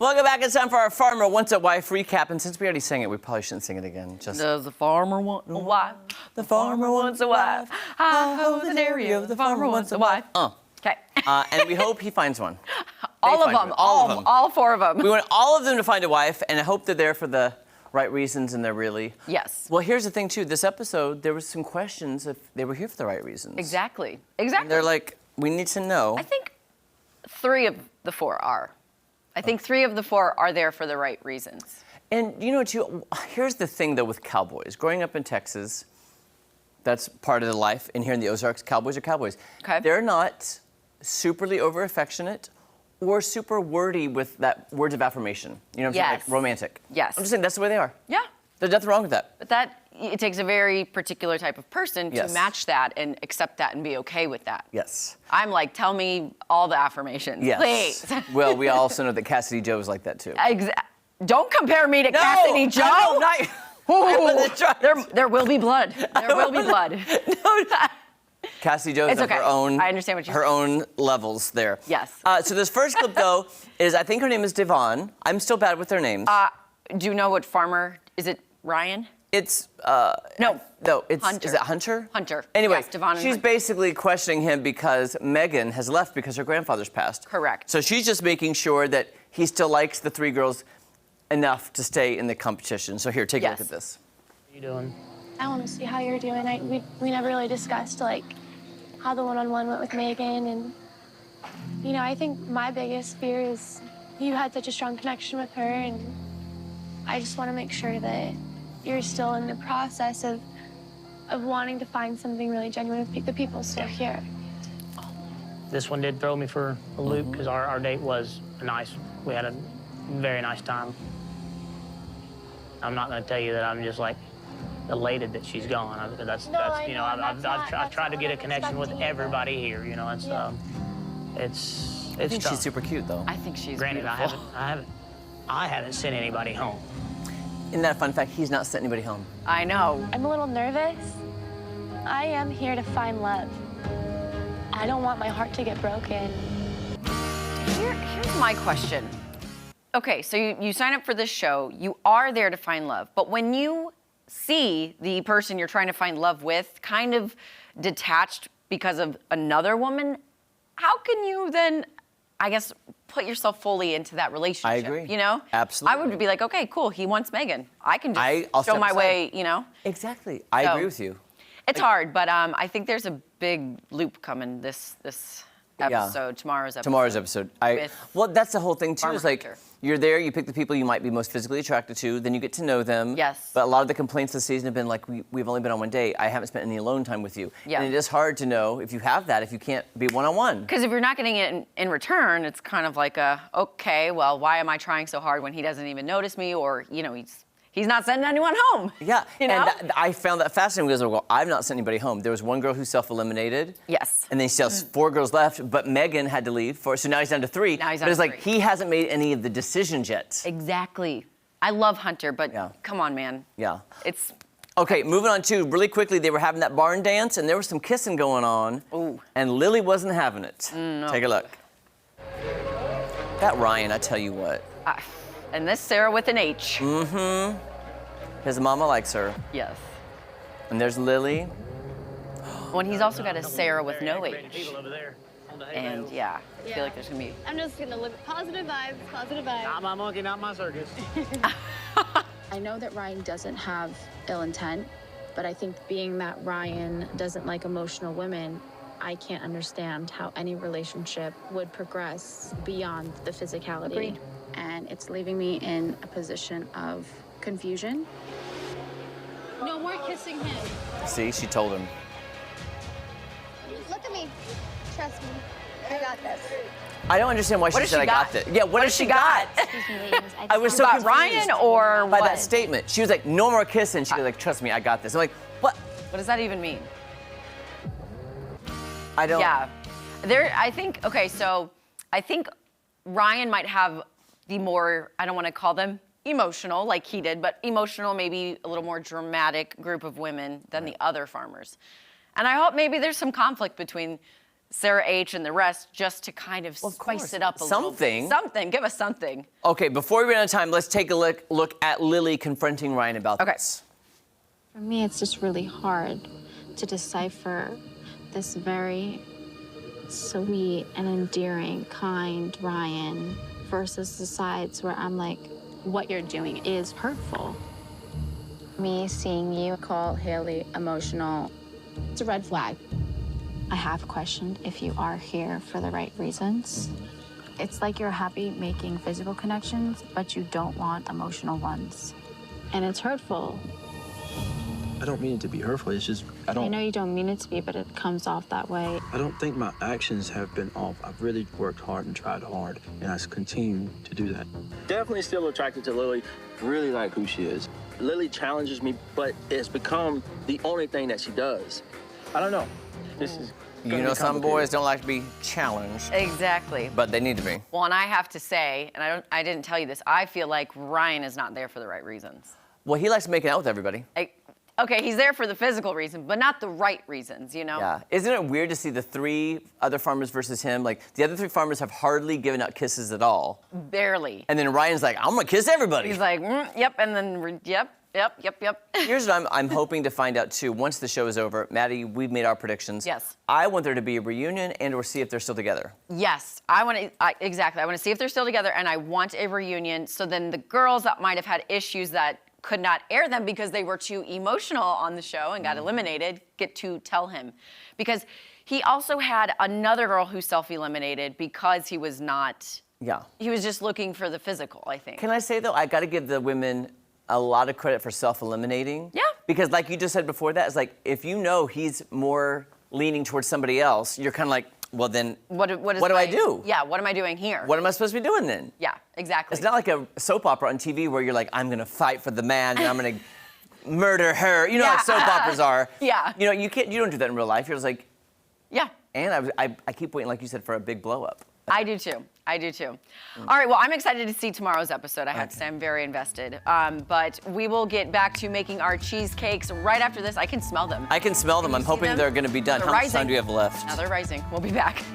Welcome back. It's time for our Farmer Wants a Wife recap. And since we already sang it, we probably shouldn't sing it again. Does the farmer want a wife? The farmer wants a wife. Hi-ho, the dairy of the farmer wants a wife. Okay. And we hope he finds one. All of them. All four of them. We want all of them to find a wife, and I hope they're there for the right reasons, and they're really... Yes. Well, here's the thing, too. This episode, there was some questions if they were here for the right reasons. Exactly. And they're like, we need to know. I think 3 of the 4 are. I think 3 of the 4 are there for the right reasons. And you know, too, here's the thing, though, with cowboys. Growing up in Texas, that's part of the life. And here in the Ozarks, cowboys are cowboys. Okay. They're not superly over-affectionate or super wordy with that words of affirmation. You know what I'm saying? Like romantic. Yes. I'm just saying that's the way they are. Yeah. There's nothing wrong with that. But it takes a very particular type of person to Yes. match that and accept that and be okay with that. Yes. I'm like, tell me all the affirmations, Yes. please. Well, we also know that Cassidy Joe is like that, too. Don't compare me to Cassidy Joe. I know, There will be blood. There will be blood. Cassidy Joe's It's of okay. her own, I understand what you're her saying. own levels there. Yes. So this first clip, though, is I think her name is Devon. I'm still bad with their names. Do you know what farmer, is it Ryan? It's, No, it's, Hunter. is it Hunter? Hunter. Anyway, Yes, Devon and she's Hunter. basically questioning him because Megan has left because her grandfather's passed. Correct. So she's just making sure that he still likes the 3 girls enough to stay in the competition. So here, take a look at this. How you doing? I want to see how you're doing. We never really discussed, like, how the one-on-one went with Megan. And, you know, I think my biggest fear is you had such a strong connection with her. And I just want to make sure that you're still in the process of wanting to find something really genuine with the people still here. This one did throw me for a loop because our date was nice. We had a very nice time. I'm not going to tell you that I'm just like elated that she's gone. That's you know, I've tried to get a connection with everybody here. You know, it's I think tough. she's super cute, though. I think she's Granted, beautiful. I haven't sent anybody home. Isn't that a fun fact? He's not sent anybody home. I know. I'm a little nervous. I am here to find love. I don't want my heart to get broken. Here's my question. Okay, so you sign up for this show. You are there to find love. But when you see the person you're trying to find love with kind of detached because of another woman, how can you then, I guess, put yourself fully into that relationship? I agree. You know? Absolutely. I would be like, okay, cool, he wants Megan. I can I'll just show step my aside. way, you know? Exactly. I agree with you. It's hard, but I think there's a big loop coming this episode, tomorrow's episode. Tomorrow's episode. Well, that's the whole thing, too. Farmer Is like, Hunter. you're there, you pick the people you might be most physically attracted to, then you get to know them. Yes. But a lot of the complaints this season have been like, we've only been on one date. I haven't spent any alone time with you. Yeah. And it is hard to know if you have that, if you can't be one-on-one. Because if you're not getting it in return, it's kind of like okay, well, why am I trying so hard when he doesn't even notice me, or, you know, he's not sending anyone home. Yeah, You know? and I found that fascinating because, well, I've not sent anybody home. There was one girl who self-eliminated. Yes. And then he still has 4 girls left, but Megan had to leave, so now he's down to 3. Now he's but down it's to like, 3. he hasn't made any of the decisions yet. Exactly. I love Hunter, but Yeah. come on, man. Yeah. It's Okay, moving on to, really quickly, they were having that barn dance, and there was some kissing going on. Ooh. And Lily wasn't having it. No. Take a look. That Ryan, I tell you what. and this Sarah with an H. Mm-hmm. His mama likes her. Yes. And there's Lily. When he's also got a Sarah with no Great H. people over there. And yeah, I feel like there's gonna be. I'm just gonna look positive vibes, positive vibes. Not my monkey, not my circus. I know that Ryan doesn't have ill intent, but I think being that Ryan doesn't like emotional women, I can't understand how any relationship would progress beyond the physicality. Agreed. And it's leaving me in a position of confusion. No more kissing him. See, she told him. Look at me. Trust me. I got this. I don't understand why she does said she I got got? this. Yeah, what has she got? I was so About confused Ryan or by what? that statement. She was like, no more kissing. She was like, trust me, I got this. I'm like, what? What does that even mean? I don't. Yeah. I think Ryan might have the more, I don't want to call them emotional like he did, but emotional, maybe a little more dramatic group of women than the other farmers. And I hope maybe there's some conflict between Sarah H. and the rest just to kind of Of spice course. it up a little Something. bit. Something. Give us something. Okay, before we run out of time, let's take a look at Lily confronting Ryan about Okay. this. For me, it's just really hard to decipher this very sweet and endearing, kind Ryan versus the sides where I'm like, what you're doing is hurtful. Me seeing you call Haley emotional, it's a red flag. I have questioned if you are here for the right reasons. It's like you're happy making physical connections, but you don't want emotional ones. And it's hurtful. I don't mean it to be hurtful. It's just, I know you don't mean it to be, but it comes off that way. I don't think my actions have been off. I've really worked hard and tried hard, and I continue to do that. Definitely still attracted to Lily. Really like who she is. Lily challenges me, but it's become the only thing that she does. I don't know. This is You know, some boys don't like to be challenged, Exactly. but they need to be. Well, and I have to say, and I didn't tell you this, I feel like Ryan is not there for the right reasons. Well, he likes making out with everybody. Okay, he's there for the physical reason, but not the right reasons, you know? Yeah. Isn't it weird to see the 3 other farmers versus him? Like, the other 3 farmers have hardly given out kisses at all. Barely. And then Ryan's like, I'm gonna kiss everybody. He's like, yep, and then, yep. Here's what I'm hoping to find out, too, once the show is over. Maddie, we've made our predictions. Yes. I want there to be a reunion and or see if they're still together. Yes, exactly. I want to see if they're still together, and I want a reunion, so then the girls that might have had issues that could not air them because they were too emotional on the show and got eliminated, get to tell him. Because he also had another girl who self-eliminated because he was not, Yeah. he was just looking for the physical, I think. Can I say, though, I gotta give the women a lot of credit for self-eliminating. Yeah. Because like you just said before that, it's like, if you know he's more leaning towards somebody else, you're kind of like, well, then What do I do? Yeah, what am I doing here? What am I supposed to be doing then? Yeah, exactly. It's not like a soap opera on TV where you're like, I'm gonna fight for the man and I'm gonna murder her. You know, like soap operas are. Yeah. You know, you don't do that in real life. You're just like, Yeah. and I keep waiting, like you said, for a big blow up. I do too. All right, well, I'm excited to see tomorrow's episode. I have to say, I'm very invested. But we will get back to making our cheesecakes right after this. I can smell them. I can smell them. Can I'm you see hoping them? they're gonna be done. They're How much rising. time do we have left? Now they're rising. We'll be back.